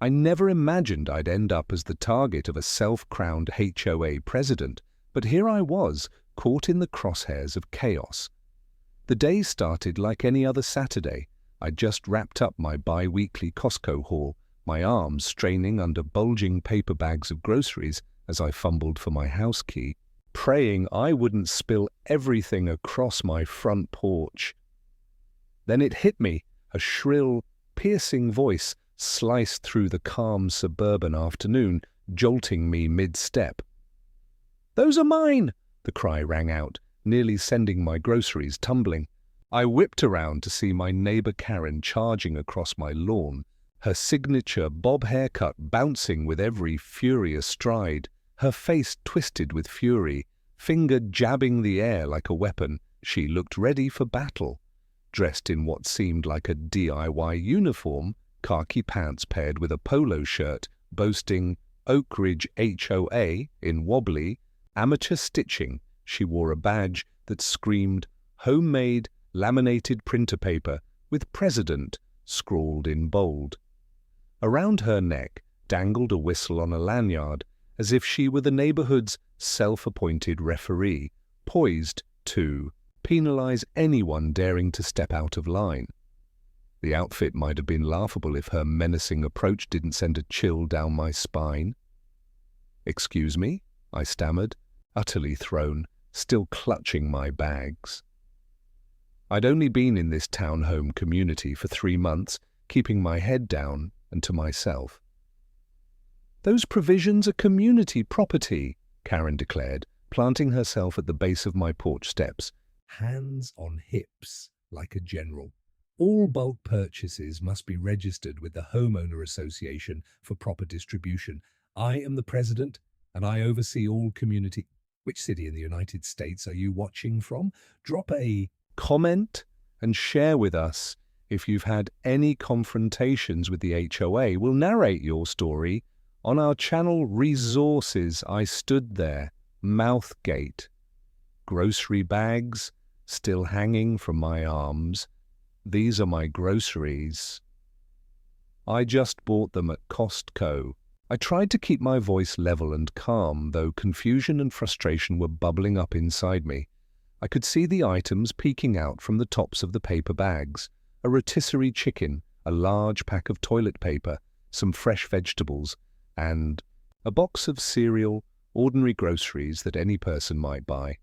I never imagined I'd end up as the target of a self-crowned HOA president, but here I was, caught in the crosshairs of chaos. The day started like any other Saturday. I'd just wrapped up my bi-weekly Costco haul, my arms straining under bulging paper bags of groceries as I fumbled for my house key, praying I wouldn't spill everything across my front porch. Then it hit me, a shrill, piercing voice sliced through the calm suburban afternoon, jolting me mid-step. "Those are mine!" the cry rang out, nearly sending my groceries tumbling. I whipped around to see my neighbor Karen charging across my lawn, her signature bob haircut bouncing with every furious stride, her face twisted with fury, finger jabbing the air like a weapon. She looked ready for battle, dressed in what seemed like a DIY uniform, khaki pants paired with a polo shirt, boasting Oak Ridge HOA in wobbly, amateur stitching. She wore a badge that screamed homemade laminated printer paper with President scrawled in bold. Around her neck dangled a whistle on a lanyard, as if she were the neighborhood's self-appointed referee, poised to penalize anyone daring to step out of line. The outfit might have been laughable if her menacing approach didn't send a chill down my spine. "Excuse me?" I stammered, utterly thrown, still clutching my bags. I'd only been in this townhome community for 3 months, keeping my head down and to myself. "Those provisions are community property," Karen declared, planting herself at the base of my porch steps, hands on hips like a general. "All bulk purchases must be registered with the Homeowner Association for proper distribution. I am the president, and I oversee all community—" Which city in the United States are you watching from? Drop a comment and share with us if you've had any confrontations with the HOA. We'll narrate your story on our channel Resources. I stood there, mouth agape, grocery bags still hanging from my arms. These are my groceries. I just bought them at Costco. I tried to keep my voice level and calm, though confusion and frustration were bubbling up inside me. I could see the items peeking out from the tops of the paper bags: a rotisserie chicken, a large pack of toilet paper, some fresh vegetables, and a box of cereal, ordinary groceries that any person might buy.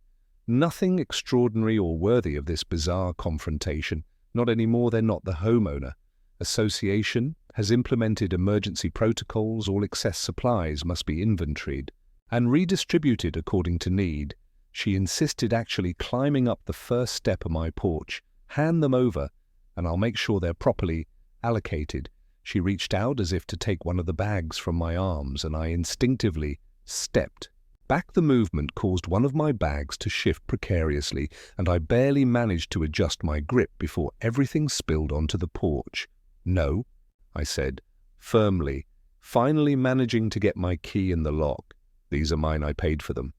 Nothing extraordinary or worthy of this bizarre confrontation. Not anymore. They're not the homeowner. Association has implemented emergency protocols. All excess supplies must be inventoried and redistributed according to need. She insisted actually climbing up the first step of my porch. "Hand them over, and I'll make sure they're properly allocated." She reached out as if to take one of the bags from my arms, and I instinctively stepped back. The movement caused one of my bags to shift precariously, and I barely managed to adjust my grip before everything spilled onto the porch. "No," I said, firmly, finally managing to get my key in the lock. "These are mine. I paid for them."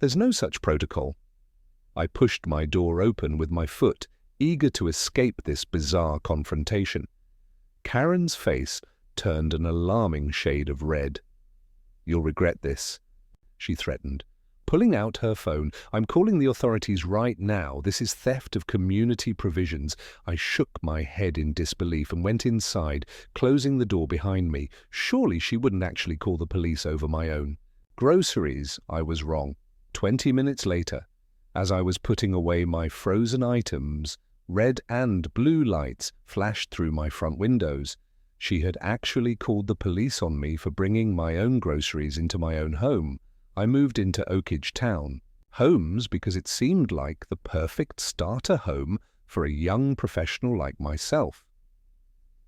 "There's no such protocol." I pushed my door open with my foot, eager to escape this bizarre confrontation. Karen's face turned an alarming shade of red. "You'll regret this," she threatened, pulling out her phone. "I'm calling the authorities right now. This is theft of community provisions." I shook my head in disbelief and went inside, closing the door behind me. Surely she wouldn't actually call the police over my own groceries. I was wrong. 20 minutes later, as I was putting away my frozen items, red and blue lights flashed through my front windows. She had actually called the police on me for bringing my own groceries into my own home. I moved into Oak Ridge Town homes because it seemed like the perfect starter home for a young professional like myself.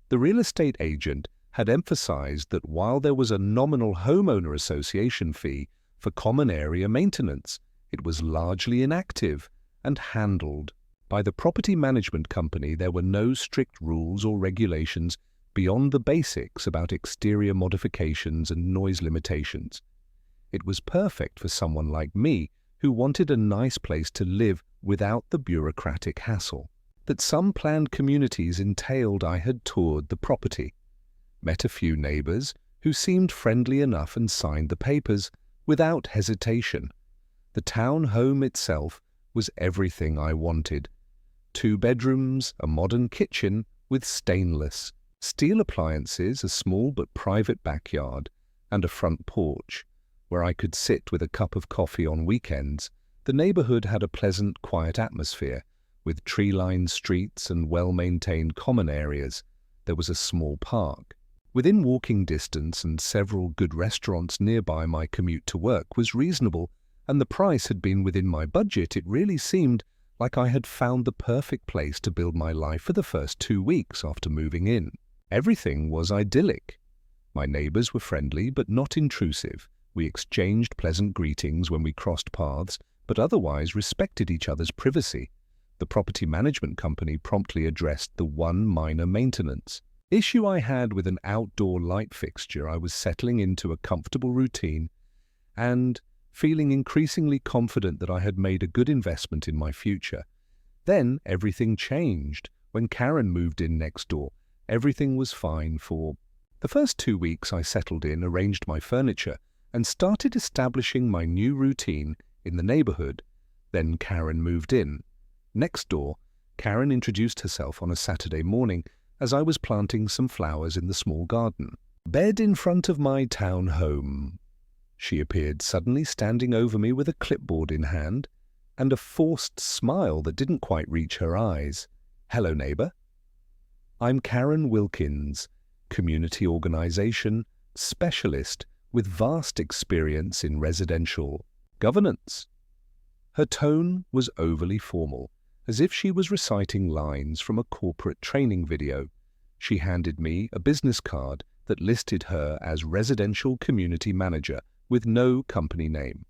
The real estate agent had emphasized that while there was a nominal homeowner association fee for common area maintenance, it was largely inactive and handled by the property management company. There were no strict rules or regulations beyond the basics about exterior modifications and noise limitations. It was perfect for someone like me who wanted a nice place to live without the bureaucratic hassle that some planned communities entailed. I had toured the property. met a few neighbours who seemed friendly enough and signed the papers without hesitation. The town home itself was everything I wanted. 2 bedrooms, a modern kitchen with stainless steel appliances, a small but private backyard, and a front porch where I could sit with a cup of coffee on weekends. The neighbourhood had a pleasant, quiet atmosphere, with tree-lined streets and well-maintained common areas. There was a small park. Within walking distance, and several good restaurants nearby. My commute to work was reasonable, and the price had been within my budget. It really seemed like I had found the perfect place to build my life for the first 2 weeks after moving in. Everything was idyllic. My neighbours were friendly but not intrusive. We exchanged pleasant greetings when we crossed paths, but otherwise respected each other's privacy. The property management company promptly addressed the one minor maintenance issue I had with an outdoor light fixture. I was settling into a comfortable routine and feeling increasingly confident that I had made a good investment in my future. Then everything changed. When Karen moved in next door, everything was fine. For the first 2 weeks I settled in, arranged my furniture, and started establishing my new routine in the neighborhood. Then Karen moved in. Next door, Karen introduced herself on a Saturday morning as I was planting some flowers in the small garden. Bed in front of my town home. She appeared suddenly, standing over me with a clipboard in hand and a forced smile that didn't quite reach her eyes. "Hello, neighbor. I'm Karen Wilkins, community organization specialist with vast experience in residential governance." Her tone was overly formal, as if she was reciting lines from a corporate training video. She handed me a business card that listed her as residential community manager with no company name.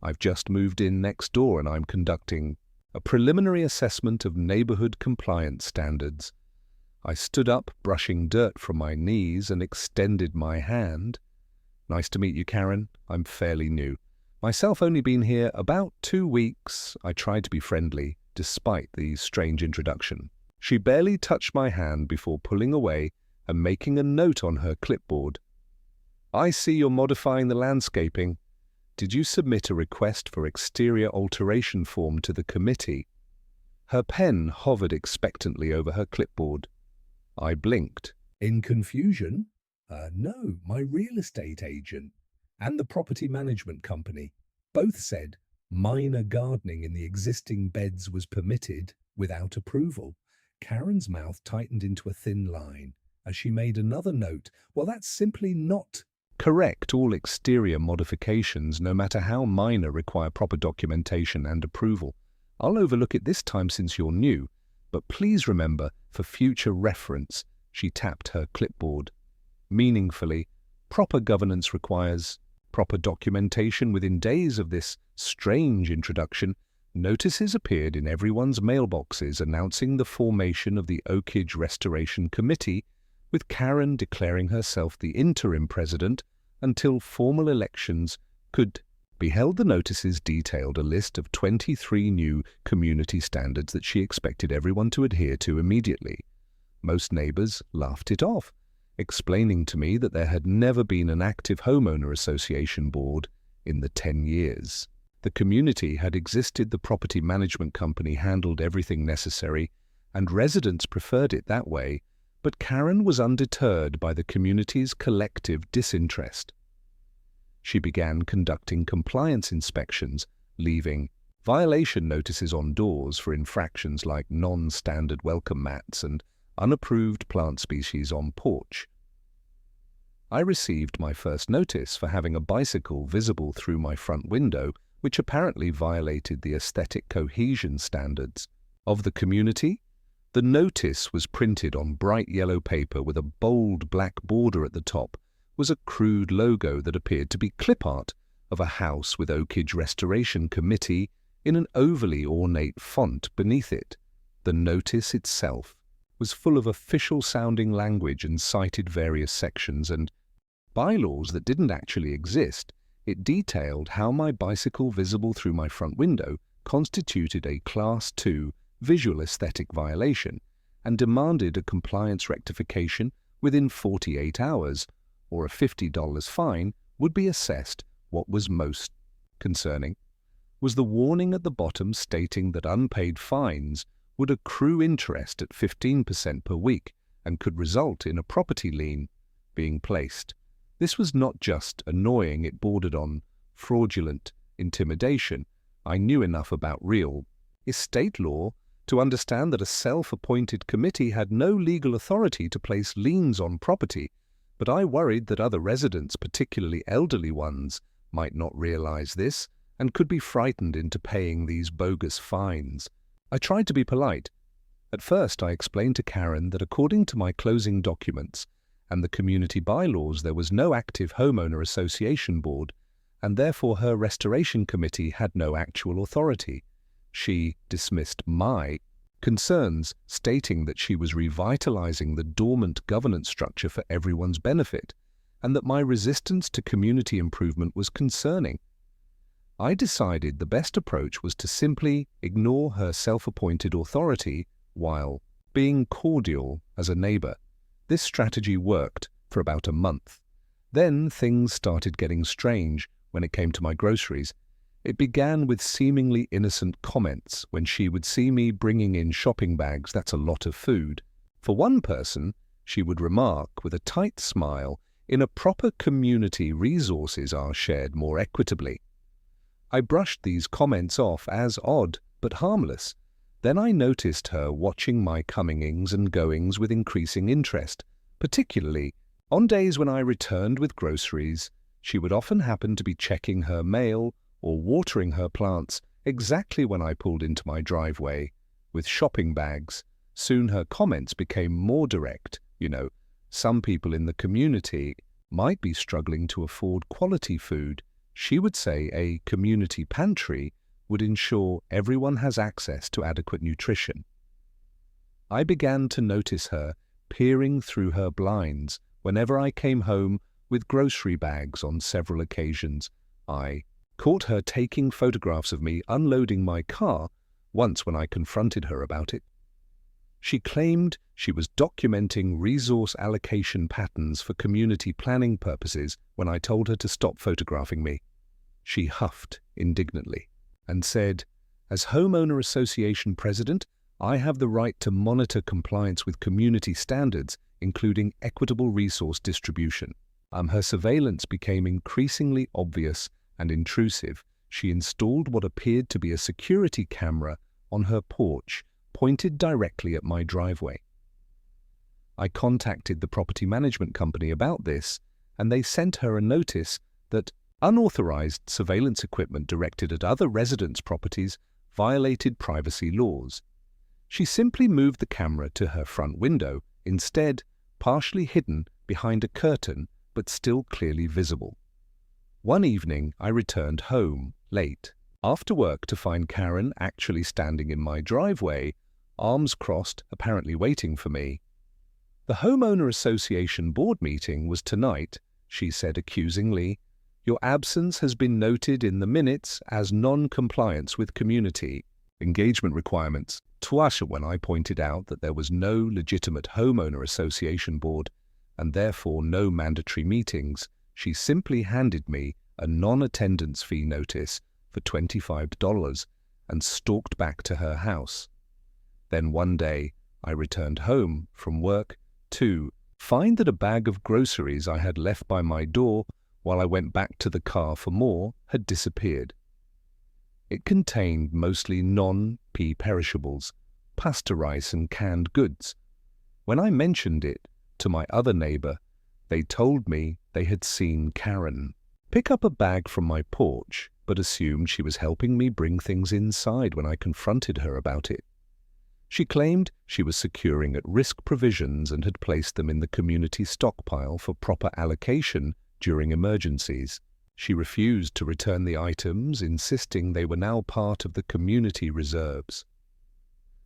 "I've just moved in next door and I'm conducting a preliminary assessment of neighborhood compliance standards." I stood up, brushing dirt from my knees, and extended my hand. "Nice to meet you, Karen. I'm fairly new. Myself only been here about 2 weeks." I tried to be friendly, despite the strange introduction. She barely touched my hand before pulling away and making a note on her clipboard. "I see you're modifying the landscaping. Did you submit a request for exterior alteration form to the committee?" Her pen hovered expectantly over her clipboard. I blinked. In confusion, no, my real estate agent and the property management company both said minor gardening in the existing beds was permitted without approval. Karen's mouth tightened into a thin line as she made another note. "Well, that's simply not correct. All exterior modifications, no matter how minor, require proper documentation and approval. I'll overlook it this time since you're new, but please remember, for future reference," she tapped her clipboard meaningfully, "proper governance requires proper documentation." Within days of this strange introduction, notices appeared in everyone's mailboxes announcing the formation of the Oakage Restoration Committee, with Karen declaring herself the interim president until formal elections could be held. The notices detailed a list of 23 new community standards that she expected everyone to adhere to immediately. Most neighbors laughed it off, explaining to me that there had never been an active homeowner association board in the 10 years. The community had existed, the property management company handled everything necessary, and residents preferred it that way, but Karen was undeterred by the community's collective disinterest. She began conducting compliance inspections, leaving violation notices on doors for infractions like non-standard welcome mats and unapproved plant species on porch. I received my first notice for having a bicycle visible through my front window, which apparently violated the aesthetic cohesion standards of the community. The notice was printed on bright yellow paper with a bold black border at the top. Was a crude logo that appeared to be clip art of a house with Oakage Restoration Committee in an overly ornate font beneath it. The notice itself was full of official-sounding language and cited various sections and bylaws that didn't actually exist. It detailed how my bicycle visible through my front window constituted a Class 2 visual aesthetic violation and demanded a compliance rectification within 48 hours, or a $50 fine would be assessed. What was most concerning was the warning at the bottom stating that unpaid fines would accrue interest at 15% per week and could result in a property lien being placed. This was not just annoying, it bordered on fraudulent intimidation. I knew enough about real estate law to understand that a self-appointed committee had no legal authority to place liens on property, but I worried that other residents, particularly elderly ones, might not realize this and could be frightened into paying these bogus fines. I tried to be polite. At first, I explained to Karen that according to my closing documents and the community bylaws, there was no active homeowner association board, and therefore her restoration committee had no actual authority. She dismissed my concerns, stating that she was revitalizing the dormant governance structure for everyone's benefit, and that my resistance to community improvement was concerning. I decided the best approach was to simply ignore her self-appointed authority while being cordial as a neighbor. This strategy worked for about a month. Then things started getting strange when it came to my groceries. It began with seemingly innocent comments when she would see me bringing in shopping bags. That's a lot of food. For one person, she would remark with a tight smile, "In a proper community, resources are shared more equitably." I brushed these comments off as odd but harmless. Then I noticed her watching my comings and goings with increasing interest, particularly on days when I returned with groceries. She would often happen to be checking her mail or watering her plants exactly when I pulled into my driveway with shopping bags. Soon her comments became more direct. Some people in the community might be struggling to afford quality food. She would say a community pantry would ensure everyone has access to adequate nutrition. I began to notice her peering through her blinds whenever I came home with grocery bags. On several occasions, I caught her taking photographs of me unloading my car, once when I confronted her about it. She claimed she was documenting resource allocation patterns for community planning purposes when I told her to stop photographing me. She huffed indignantly and said, "As homeowner association president, I have the right to monitor compliance with community standards, including equitable resource distribution." Her surveillance became increasingly obvious and intrusive. She installed what appeared to be a security camera on her porch, pointed directly at my driveway. I contacted the property management company about this, and they sent her a notice that unauthorized surveillance equipment directed at other residents' properties violated privacy laws. She simply moved the camera to her front window, instead partially hidden behind a curtain but still clearly visible. One evening, I returned home late after work to find Karen actually standing in my driveway, arms crossed, apparently waiting for me. "The homeowner association board meeting was tonight," she said accusingly. "Your absence has been noted in the minutes as non-compliance with community engagement requirements." Twice when I pointed out that there was no legitimate homeowner association board and therefore no mandatory meetings, she simply handed me a non-attendance fee notice for $25 and stalked back to her house. Then one day, I returned home from work to find that a bag of groceries I had left by my door while I went back to the car for more had disappeared. It contained mostly non-perishables, pasta rice and canned goods. When I mentioned it to my other neighbor, they told me they had seen Karen pick up a bag from my porch, but assumed she was helping me bring things inside when I confronted her about it. She claimed she was securing at-risk provisions and had placed them in the community stockpile for proper allocation during emergencies. She refused to return the items, insisting they were now part of the community reserves.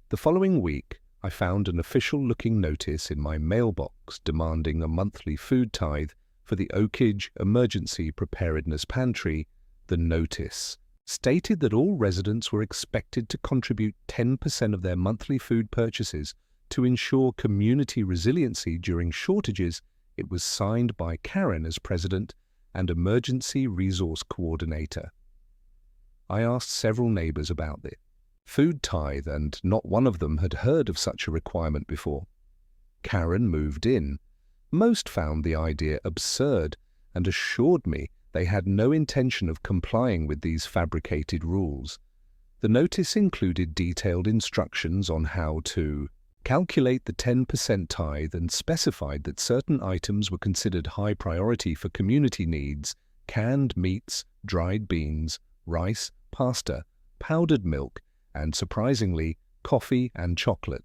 The following week, I found an official-looking notice in my mailbox demanding a monthly food tithe for the Oakage Emergency Preparedness Pantry. The notice stated that all residents were expected to contribute 10% of their monthly food purchases To ensure community resiliency during shortages, it was signed by Karen as president and emergency resource coordinator. I asked several neighbors about the food tithe, and not one of them had heard of such a requirement before. Karen moved in. Most found the idea absurd and assured me they had no intention of complying with these fabricated rules. The notice included detailed instructions on how to calculate the 10% tithe and specified that certain items were considered high priority for community needs: canned meats, dried beans, rice, pasta, powdered milk, and surprisingly, coffee and chocolate.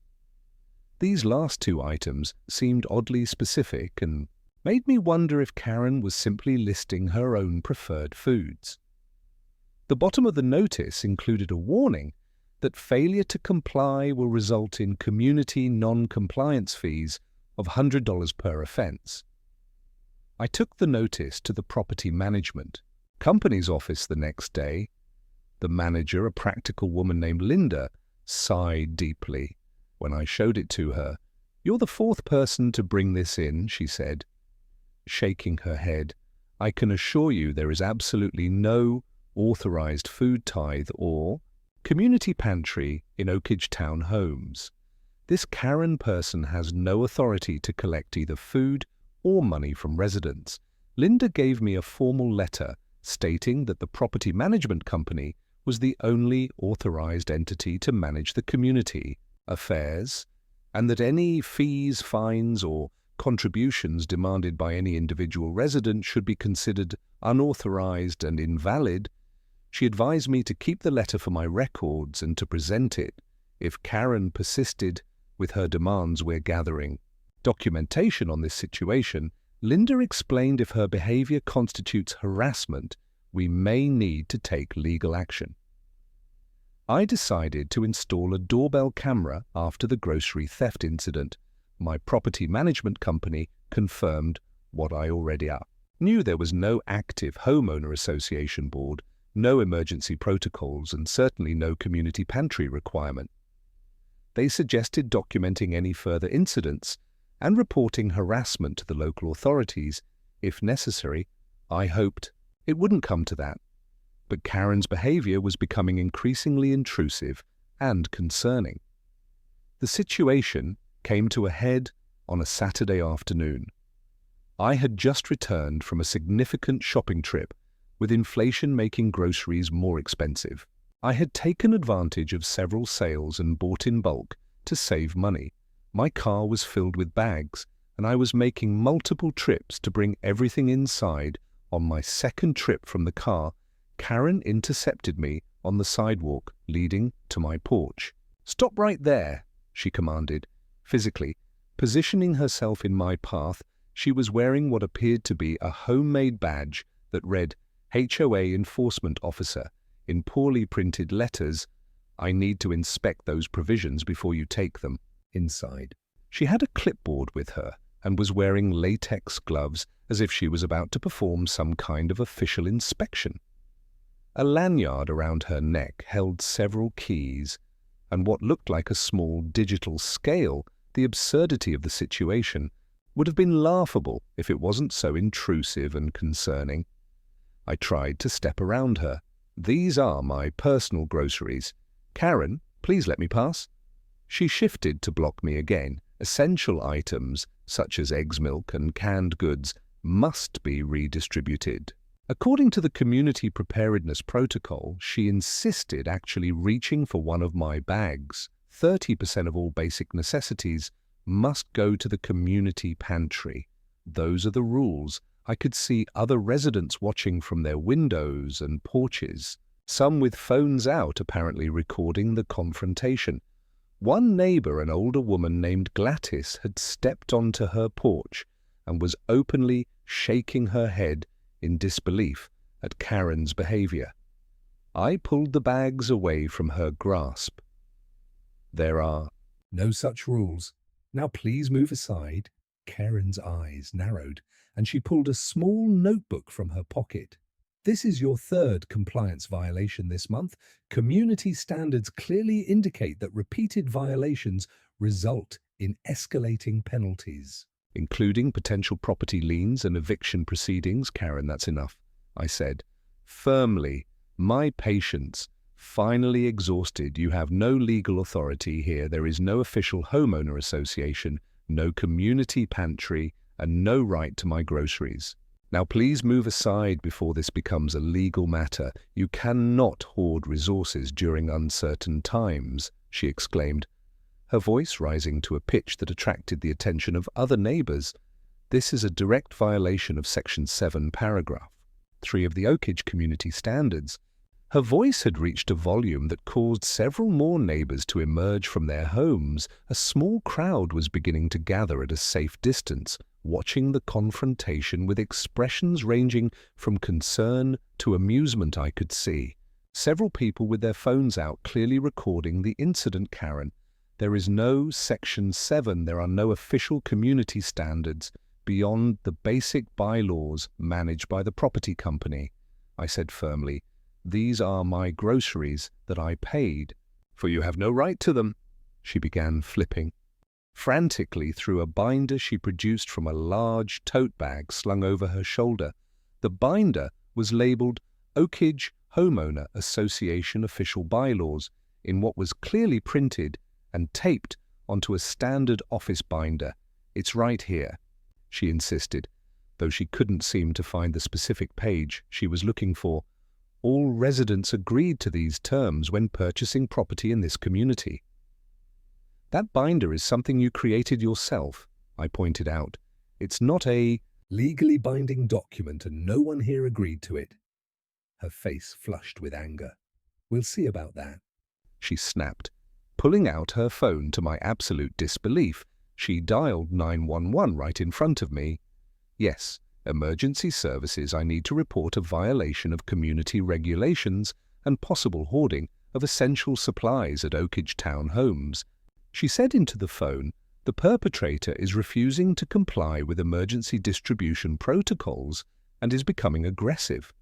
These last two items seemed oddly specific and made me wonder if Karen was simply listing her own preferred foods. The bottom of the notice included a warning that failure to comply will result in community non-compliance fees of $100 per offense. I took the notice to the property management company's office the next day. The manager, a practical woman named Linda, sighed deeply when I showed it to her. "You're the fourth person to bring this in," she said, shaking her head. "I can assure you there is absolutely no authorized food tithe or community pantry in Oakage Town homes. This Karen person has no authority to collect either food or money from residents." Linda gave me a formal letter stating that the property management company was the only authorized entity to manage the community affairs, and that any fees, fines, or contributions demanded by any individual resident should be considered unauthorized and invalid. She advised me to keep the letter for my records and to present it if Karen persisted with her demands. "We're gathering documentation on this situation." Linda explained if her behavior constitutes harassment, we may need to take legal action. I decided to install a doorbell camera after the grocery theft incident. My property management company confirmed what I already knew. There was no active homeowner association board, no emergency protocols, and certainly no community pantry requirement. They suggested documenting any further incidents and reporting harassment to the local authorities if necessary. I hoped it wouldn't come to that, but Karen's behavior was becoming increasingly intrusive and concerning. The situation came to a head on a Saturday afternoon. I had just returned from a significant shopping trip, with inflation making groceries more expensive. I had taken advantage of several sales and bought in bulk to save money. My car was filled with bags, and I was making multiple trips to bring everything inside. On my second trip from the car, Karen intercepted me on the sidewalk leading to my porch. "Stop right there," she commanded. Physically positioning herself in my path, she was wearing what appeared to be a homemade badge that read HOA Enforcement Officer in poorly printed letters. "I need to inspect those provisions before you take them inside." She had a clipboard with her and was wearing latex gloves as if she was about to perform some kind of official inspection. A lanyard around her neck held several keys and what looked like a small digital scale. The absurdity of the situation would have been laughable if it wasn't so intrusive and concerning. I tried to step around her. "These are my personal groceries. Karen, please let me pass." She shifted to block me again. "Essential items, such as eggs, milk, and canned goods, must be redistributed." According to the Community Preparedness Protocol, she insisted actually reaching for one of my bags. 30% of all basic necessities must go to the community pantry. Those are the rules. I could see other residents watching from their windows and porches, some with phones out apparently recording the confrontation. One neighbor, an older woman named Gladys, had stepped onto her porch and was openly shaking her head in disbelief at Karen's behavior. I pulled the bags away from her grasp. "There are no such rules. Now please move aside." Karen's eyes narrowed, and she pulled a small notebook from her pocket. "This is your third compliance violation this month. Community standards clearly indicate that repeated violations result in escalating penalties, including potential property liens and eviction proceedings. Karen, that's enough, I said. Firmly, my patience finally exhausted. You have no legal authority here. There is no official homeowner association, no community pantry, and no right to my groceries. Now please move aside before this becomes a legal matter. You cannot hoard resources during uncertain times, she exclaimed, her voice rising to a pitch that attracted the attention of other neighbours. This is a direct violation of Section 7, Paragraph 3 of the Oakage Community Standards. Her voice had reached a volume that caused several more neighbours to emerge from their homes. A small crowd was beginning to gather at a safe distance, watching the confrontation with expressions ranging from concern to amusement. I could see several people with their phones out, clearly recording the incident. Karen, there is no Section 7. There are no official community standards beyond the basic bylaws managed by the property company, I said firmly. These are my groceries that I paid for. You have no right to them, she began, flipping frantically through a binder she produced from a large tote bag slung over her shoulder. The binder was labelled Oakage Homeowner Association Official Bylaws in what was clearly printed and taped onto a standard office binder. It's right here, she insisted, though she couldn't seem to find the specific page she was looking for. All residents agreed to these terms when purchasing property in this community. That binder is something you created yourself, I pointed out. It's not a legally binding document and no one here agreed to it. Her face flushed with anger. We'll see about that, she snapped. Pulling out her phone, to my absolute disbelief, she dialed 911 right in front of me. Yes, emergency services. I need to report a violation of community regulations and possible hoarding of essential supplies at Oakage Town Homes. She said into the phone, the perpetrator is refusing to comply with emergency distribution protocols and is becoming aggressive.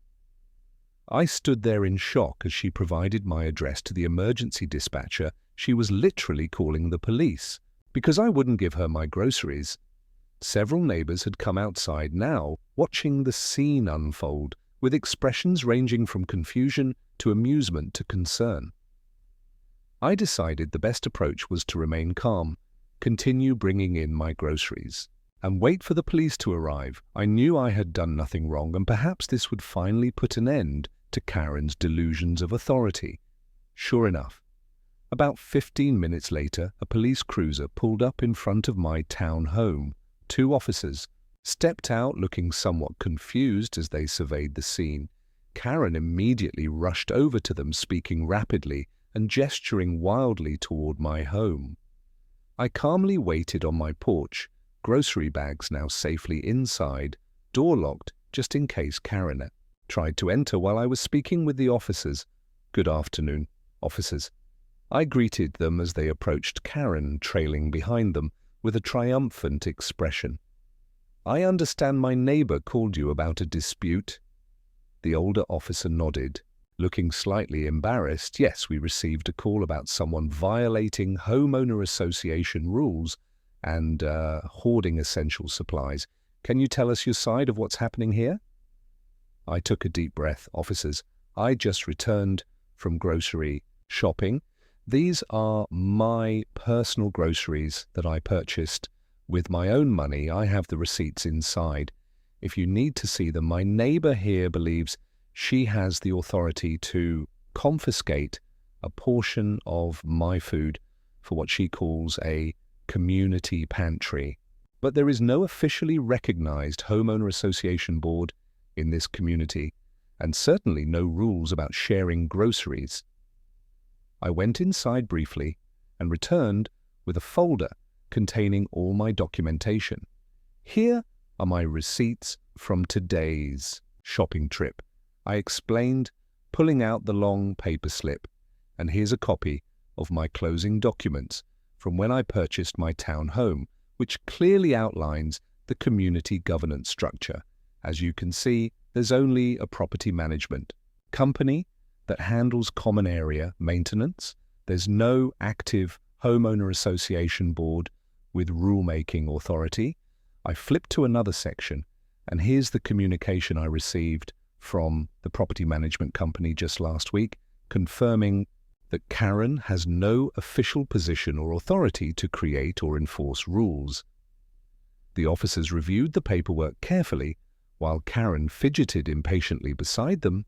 I stood there in shock as she provided my address to the emergency dispatcher. She was literally calling the police because I wouldn't give her my groceries. Several neighbours had come outside now, watching the scene unfold, with expressions ranging from confusion to amusement to concern. I decided the best approach was to remain calm, continue bringing in my groceries, and wait for the police to arrive. I knew I had done nothing wrong, and perhaps this would finally put an end to Karen's delusions of authority. Sure enough, about 15 minutes later, a police cruiser pulled up in front of my town home. 2 officers stepped out looking somewhat confused as they surveyed the scene. Karen immediately rushed over to them, speaking rapidly and gesturing wildly toward my home. I calmly waited on my porch, grocery bags now safely inside, door locked just in case Karen tried to enter while I was speaking with the officers. Good afternoon, officers. I greeted them as they approached Karen, trailing behind them with a triumphant expression. I understand my neighbour called you about a dispute. The older officer nodded, looking slightly embarrassed. Yes, we received a call about someone violating homeowner association rules and hoarding essential supplies. Can you tell us your side of what's happening here? I took a deep breath. Officers, I just returned from grocery shopping. These are my personal groceries that I purchased with my own money. I have the receipts inside. If you need to see them, my neighbour here believes she has the authority to confiscate a portion of my food for what she calls a community pantry. But there is no officially recognised homeowner association board in this community, and certainly no rules about sharing groceries. I went inside briefly and returned with a folder containing all my documentation. Here are my receipts from today's shopping trip, I explained, pulling out the long paper slip. And here's a copy of my closing documents from when I purchased my town home, which clearly outlines the community governance structure. As you can see, there's only a property management company that handles common area maintenance. There's no active homeowner association board, with rulemaking authority. I flipped to another section, and here's the communication I received from the property management company just last week, confirming that Karen has no official position or authority to create or enforce rules. The officers reviewed the paperwork carefully, while Karen fidgeted impatiently beside them.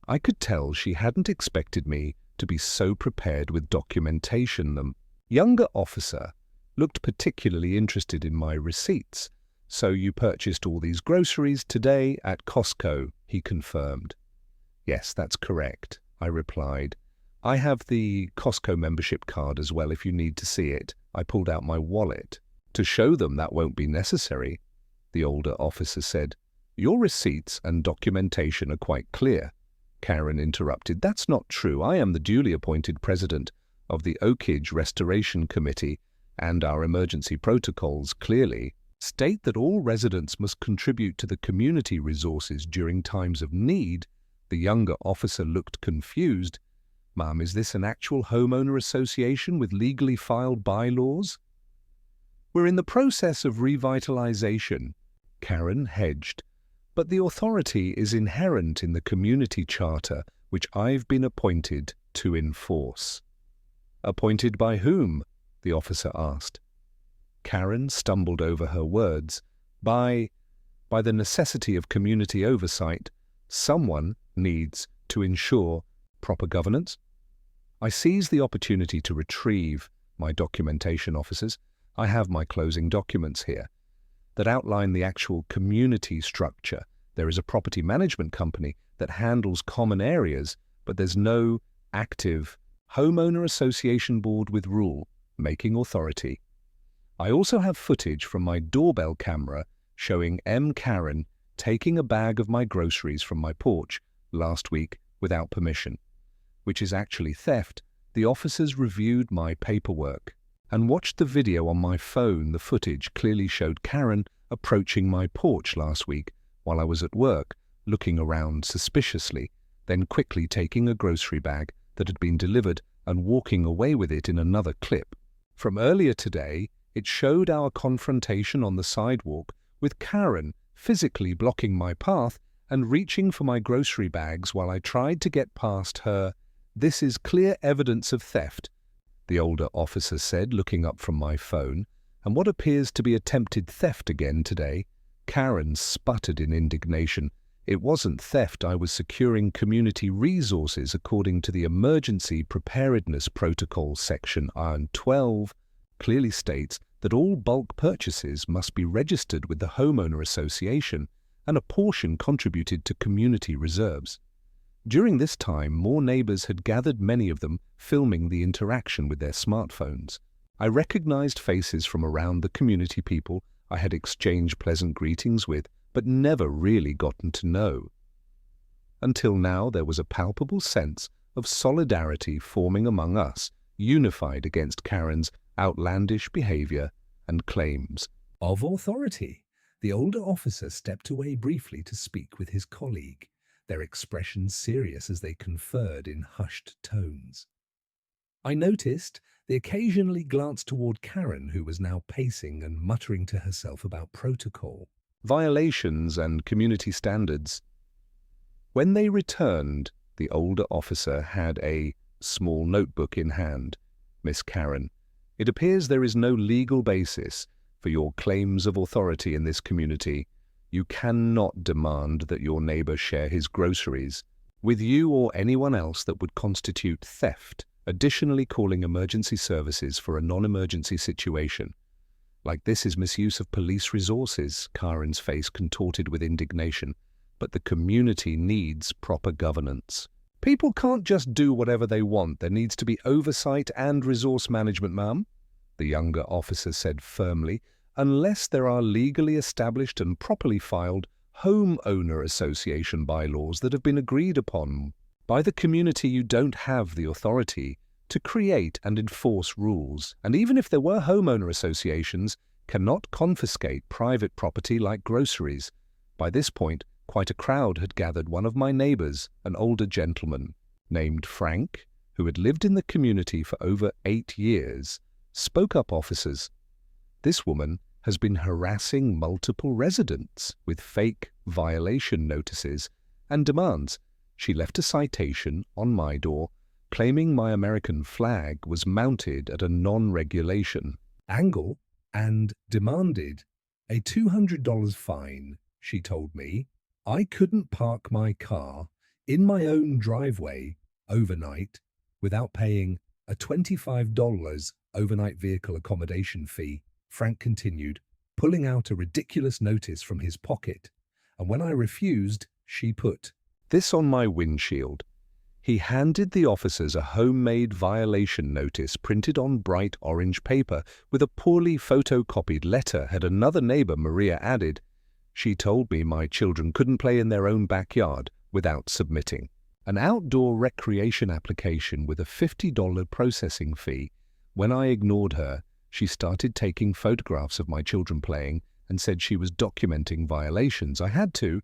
I could tell she hadn't expected me to be so prepared with documentation. The younger officer looked particularly interested in my receipts. "So you purchased all these groceries today at Costco," he confirmed. "Yes, that's correct," I replied. "I have the Costco membership card as well if you need to see it." I pulled out my wallet. "To show them that won't be necessary," the older officer said. "Your receipts and documentation are quite clear." Karen interrupted. "That's not true. I am the duly appointed president of the Oakage Restoration Committee, and our emergency protocols clearly state that all residents must contribute to the community resources during times of need." The younger officer looked confused. "Ma'am, is this an actual homeowner association with legally filed bylaws?" "We're in the process of revitalization," Karen hedged, "but the authority is inherent in the community charter, which I've been appointed to enforce." "Appointed by whom?" the officer asked. Karen stumbled over her words. By the necessity of community oversight, someone needs to ensure proper governance." I seized the opportunity to retrieve my documentation, officers. I have my closing documents here that outline the actual community structure. There is a property management company that handles common areas, but there's no active homeowner association board with rule-making authority. I also have footage from my doorbell camera showing Karen taking a bag of my groceries from my porch last week without permission, which is actually theft. The officers reviewed my paperwork and watched the video on my phone. The footage clearly showed Karen approaching my porch last week while I was at work, looking around suspiciously, then quickly taking a grocery bag that had been delivered and walking away with it in another clip. From earlier today, it showed our confrontation on the sidewalk, with Karen physically blocking my path and reaching for my grocery bags while I tried to get past her. "This is clear evidence of theft," the older officer said, looking up from my phone. "And what appears to be attempted theft again today." Karen sputtered in indignation. "It wasn't theft. I was securing community resources according to the Emergency Preparedness Protocol Section 12 clearly states that all bulk purchases must be registered with the homeowner association and a portion contributed to community reserves." During this time, more neighbors had gathered, many of them filming the interaction with their smartphones. I recognized faces from around the community, people I had exchanged pleasant greetings with, but never really gotten to know. Until now, there was a palpable sense of solidarity forming among us, unified against Karen's outlandish behavior and claims of authority. The older officer stepped away briefly to speak with his colleague, their expressions serious as they conferred in hushed tones. I noticed they occasionally glanced toward Karen, who was now pacing and muttering to herself about protocol, violations, and community standards. When they returned, the older officer had a small notebook in hand. "Miss Karen, it appears there is no legal basis for your claims of authority in this community. You cannot demand that your neighbor share his groceries with you or anyone else that would constitute theft. Additionally, calling emergency services for a non-emergency situation like this is misuse of police resources." Karen's face contorted with indignation. "But the community needs proper governance. People can't just do whatever they want. There needs to be oversight and resource management, ma'am," the younger officer said firmly. "Unless there are legally established and properly filed homeowner association bylaws that have been agreed upon by the community, you don't have the authority to create and enforce rules. And even if there were homeowner associations, cannot confiscate private property like groceries." By this point, quite a crowd had gathered. One of my neighbors, an older gentleman named Frank, who had lived in the community for over 8 years, spoke up. "Officers, This woman has been harassing multiple residents with fake violation notices and demands. She left a citation on my door claiming my American flag was mounted at a non-regulation angle and demanded a $200 fine. She told me I couldn't park my car in my own driveway overnight without paying a $25 overnight vehicle accommodation fee. Frank continued, pulling out a ridiculous notice from his pocket, and when I refused, she put this on my windshield. He handed the officers a homemade violation notice printed on bright orange paper with a poorly photocopied letter, had another neighbor, Maria, added. She told me my children couldn't play in their own backyard without submitting an outdoor recreation application with a $50 processing fee. When I ignored her, she started taking photographs of my children playing and said she was documenting violations. I had to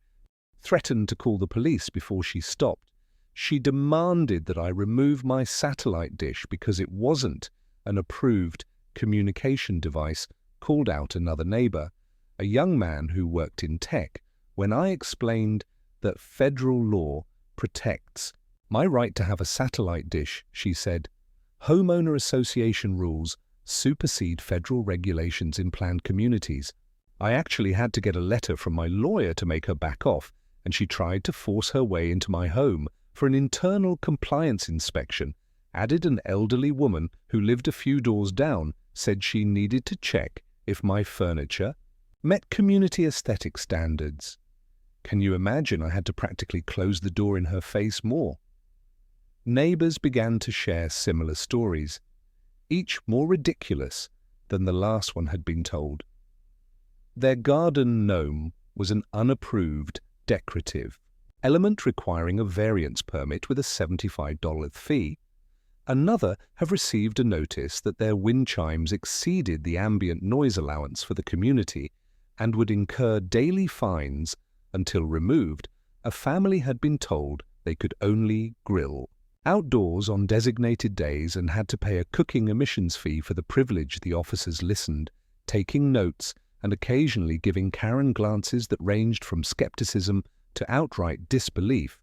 threaten to call the police before she stopped. She demanded that I remove my satellite dish because it wasn't an approved communication device, called out another neighbor, a young man who worked in tech. When I explained that federal law protects my right to have a satellite dish, she said, homeowner association rules supersede federal regulations in planned communities. I actually had to get a letter from my lawyer to make her back off, and she tried to force her way into my home for an internal compliance inspection. Added an elderly woman who lived a few doors down, said she needed to check if my furniture met community aesthetic standards. Can you imagine? I had to practically close the door in her face more. Neighbors began to share similar stories, each more ridiculous than the last one had been told. Their garden gnome was an unapproved decorative element requiring a variance permit with a $75 fee. Another have received a notice that their wind chimes exceeded the ambient noise allowance for the community and would incur daily fines until removed. A family had been told they could only grill outdoors on designated days and had to pay a cooking emissions fee for the privilege. The officers listened, taking notes and occasionally giving Karen glances that ranged from skepticism to outright disbelief.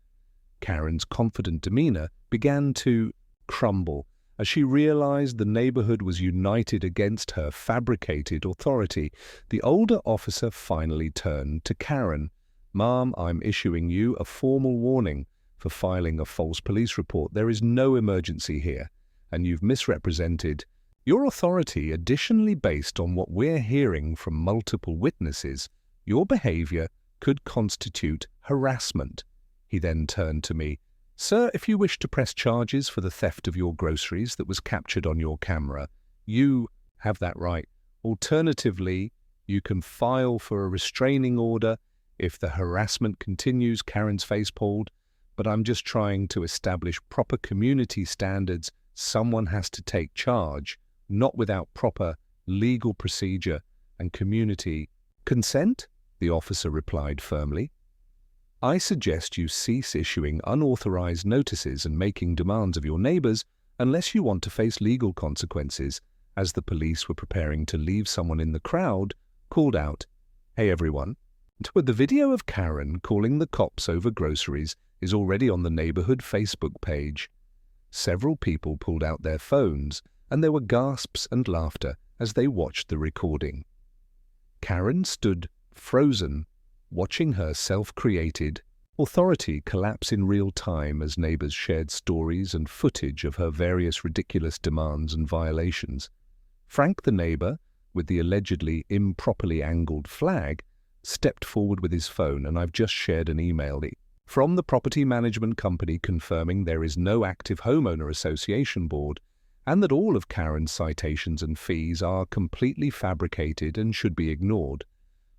Karen's confident demeanor began to crumble as she realized the neighborhood was united against her fabricated authority. The older officer finally turned to Karen. Ma'am, I'm issuing you a formal warning for filing a false police report. There is no emergency here, and you've misrepresented your authority. Additionally, based on what we're hearing from multiple witnesses, your behavior could constitute harassment. He then turned to me. Sir, if you wish to press charges for the theft of your groceries that was captured on your camera, you have that right. Alternatively, you can file for a restraining order if the harassment continues. Karen's face pulled. But I'm just trying to establish proper community standards. Someone has to take charge, not without proper legal procedure and community consent, the officer replied firmly. I suggest you cease issuing unauthorized notices and making demands of your neighbors unless you want to face legal consequences. As the police were preparing to leave, someone in the crowd called out, Hey everyone. The video of Karen calling the cops over groceries is already on the neighborhood Facebook page. Several people pulled out their phones, and there were gasps and laughter as they watched the recording. Karen stood frozen, watching her self-created authority collapse in real time as neighbors shared stories and footage of her various ridiculous demands and violations. Frank, the neighbor, with the allegedly improperly angled flag, stepped forward with his phone, and I've just shared an email from the property management company confirming there is no active homeowner association board and that all of Karen's citations and fees are completely fabricated and should be ignored.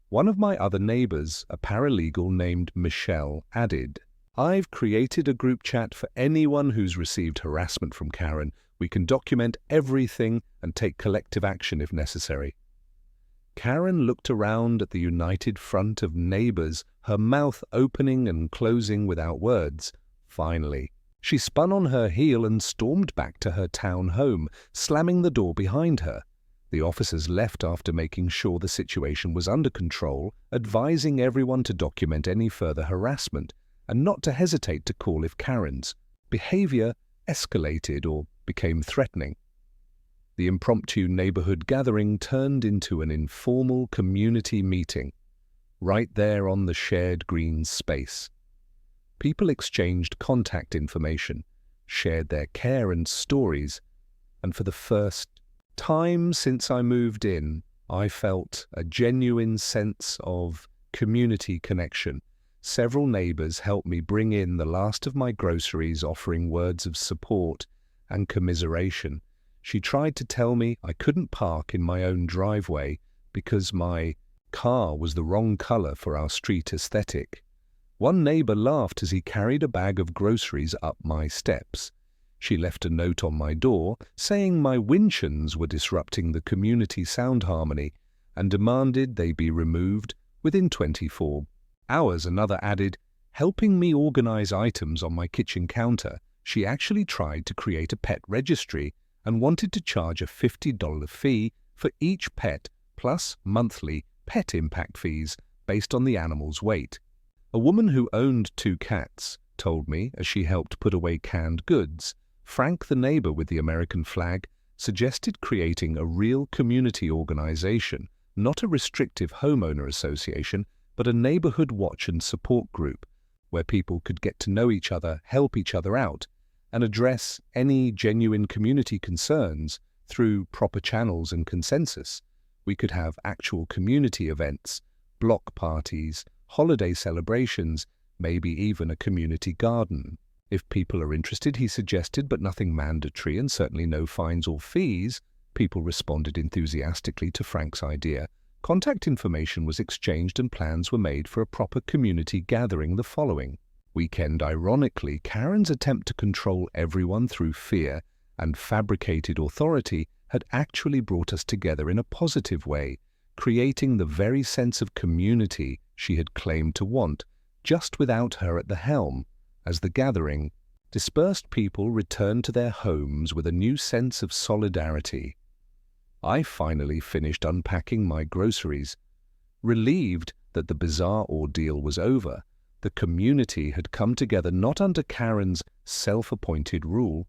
One of my other neighbors, a paralegal named Michelle, added, I've created a group chat for anyone who's received harassment from Karen. We can document everything and take collective action if necessary. Karen looked around at the united front of neighbors, her mouth opening and closing without words. Finally, she spun on her heel and stormed back to her town home, slamming the door behind her. The officers left after making sure the situation was under control, advising everyone to document any further harassment and not to hesitate to call if Karen's behavior escalated or became threatening. The impromptu neighborhood gathering turned into an informal community meeting, right there on the shared green space. People exchanged contact information, shared their care and stories, and for the first time since I moved in, I felt a genuine sense of community connection. Several neighbors helped me bring in the last of my groceries, offering words of support and commiseration. She tried to tell me I couldn't park in my own driveway because my car was the wrong color for our street aesthetic. One neighbor laughed as he carried a bag of groceries up my steps. She left a note on my door saying my windshields were disrupting the community sound harmony and demanded they be removed within 24 hours. Another added, helping me organize items on my kitchen counter. She actually tried to create a pet registry and wanted to charge a $50 fee for each pet plus monthly pet impact fees based on the animal's weight. A woman who owned 2 cats told me as she helped put away canned goods. Frank, the neighbor with the American flag, suggested creating a real community organization, not a restrictive homeowner association, but a neighborhood watch and support group where people could get to know each other, help each other out, and address any genuine community concerns through proper channels and consensus. We could have actual community events, block parties, holiday celebrations, maybe even a community garden. If people are interested, he suggested, but nothing mandatory and certainly no fines or fees. People responded enthusiastically to Frank's idea. Contact information was exchanged and plans were made for a proper community gathering the following weekend. Ironically, Karen's attempt to control everyone through fear and fabricated authority had actually brought us together in a positive way, creating the very sense of community she had claimed to want, just without her at the helm. As the gathering dispersed, people returned to their homes with a new sense of solidarity. I finally finished unpacking my groceries. Relieved that the bizarre ordeal was over, the community had come together not under Karen's self-appointed rule,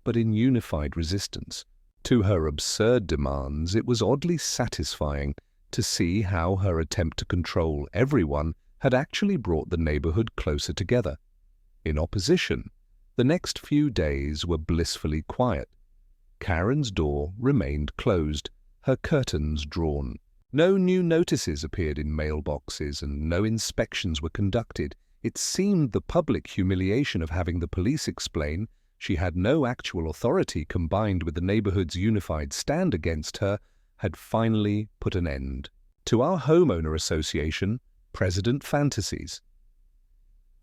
but in unified resistance to her absurd demands. It was oddly satisfying to see how her attempt to control everyone had actually brought the neighborhood closer together. In opposition, the next few days were blissfully quiet. Karen's door remained closed, her curtains drawn. No new notices appeared in mailboxes and no inspections were conducted. It seemed the public humiliation of having the police explain she had no actual authority, combined with the neighborhood's unified stand against her, had finally put an end to our homeowner association president fantasies.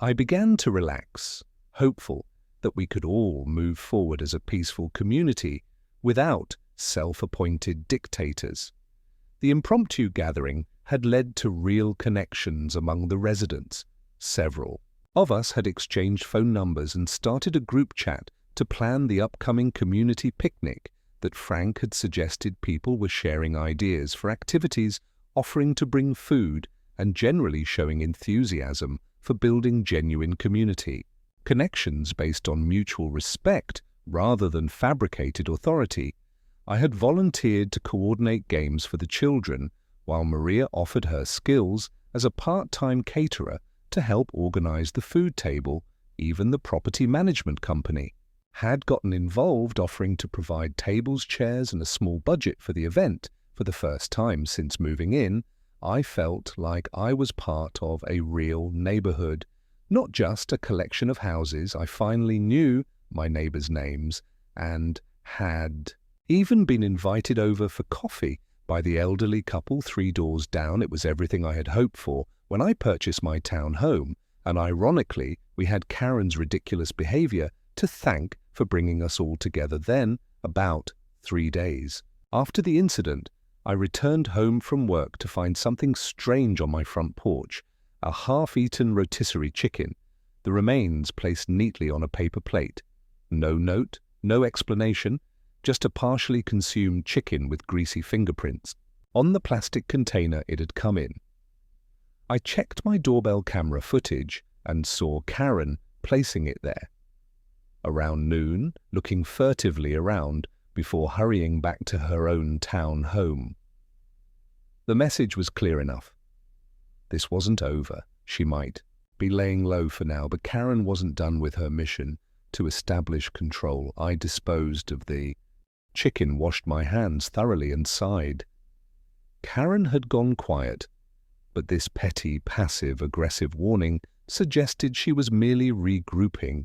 I began to relax, hopeful that we could all move forward as a peaceful community without self-appointed dictators. The impromptu gathering had led to real connections among the residents. Several of us had exchanged phone numbers and started a group chat to plan the upcoming community picnic that Frank had suggested. People were sharing ideas for activities, offering to bring food, and generally showing enthusiasm for building genuine community connections based on mutual respect rather than fabricated authority. I had volunteered to coordinate games for the children, while Maria offered her skills as a part-time caterer to help organize the food table. Even the property management company had gotten involved, offering to provide tables, chairs, and a small budget for the event. For the first time since moving in, I felt like I was part of a real neighborhood, not just a collection of houses. I finally knew my neighbors' names and had even been invited over for coffee by the elderly couple 3 doors down. It was everything I had hoped for when I purchased my town home, and ironically, we had Karen's ridiculous behavior to thank for bringing us all together. Then, about 3 days after the incident, I returned home from work to find something strange on my front porch: a half-eaten rotisserie chicken, the remains placed neatly on a paper plate. No note, no explanation, just a partially consumed chicken with greasy fingerprints on the plastic container it had come in. I checked my doorbell camera footage and saw Karen placing it there. Around noon, looking furtively around before hurrying back to her own town home. The message was clear enough. This wasn't over. She might be laying low for now, but Karen wasn't done with her mission to establish control. I disposed of the chicken, washed my hands thoroughly, and sighed. Karen had gone quiet, but this petty, passive-aggressive warning suggested she was merely regrouping.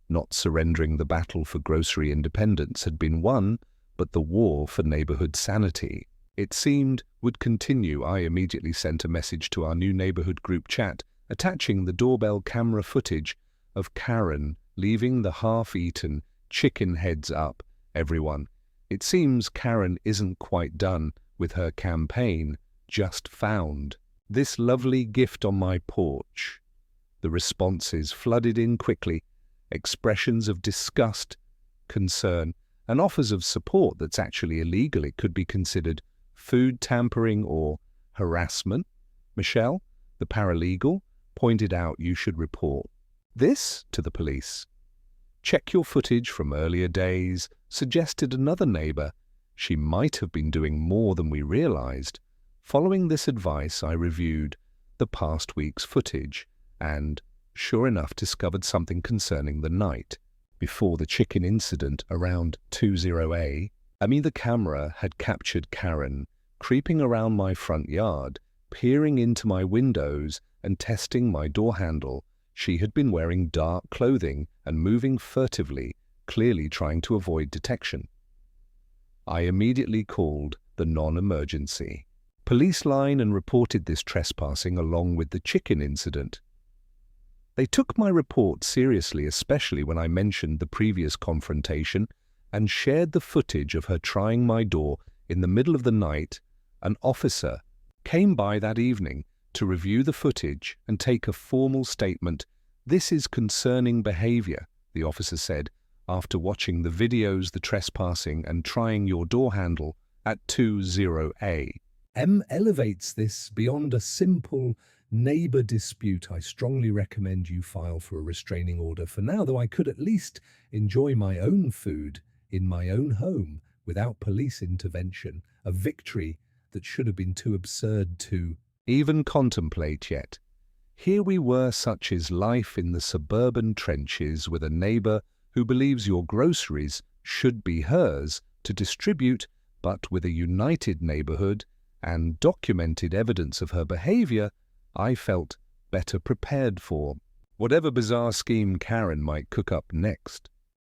Not surrendering. The battle for grocery independence had been won, but the war for neighborhood sanity, it seemed, would continue. I immediately sent a message to our new neighborhood group chat, attaching the doorbell camera footage of Karen leaving the half-eaten chicken. Heads up, everyone. It seems Karen isn't quite done with her campaign. Just found this lovely gift on my porch. The responses flooded in quickly. Expressions of disgust, concern, and offers of support that's actually illegal. It could be considered food tampering or harassment. Michelle, the paralegal, pointed out you should report this to the police. Check your footage from earlier days, suggested another neighbor. She might have been doing more than we realized. Following this advice, I reviewed the past week's footage and, sure enough, discovered something concerning the night before the chicken incident around 20A. The camera had captured Karen creeping around my front yard, peering into my windows and testing my door handle. She had been wearing dark clothing and moving furtively, clearly trying to avoid detection. I immediately called the non-emergency police line and reported this trespassing along with the chicken incident. They took my report seriously, especially when I mentioned the previous confrontation and shared the footage of her trying my door in the middle of the night. An officer came by that evening to review the footage and take a formal statement. This is concerning behavior, the officer said, after watching the videos, the trespassing and trying your door handle at 20A. Elevates this beyond a simple neighbor dispute. I strongly recommend you file for a restraining order for now, though I could at least enjoy my own food in my own home without police intervention, a victory that should have been too absurd to even contemplate yet. Here we were, such is life in the suburban trenches, with a neighbor who believes your groceries should be hers to distribute, but with a united neighborhood and documented evidence of her behavior, I felt better prepared for whatever bizarre scheme Karen might cook up next.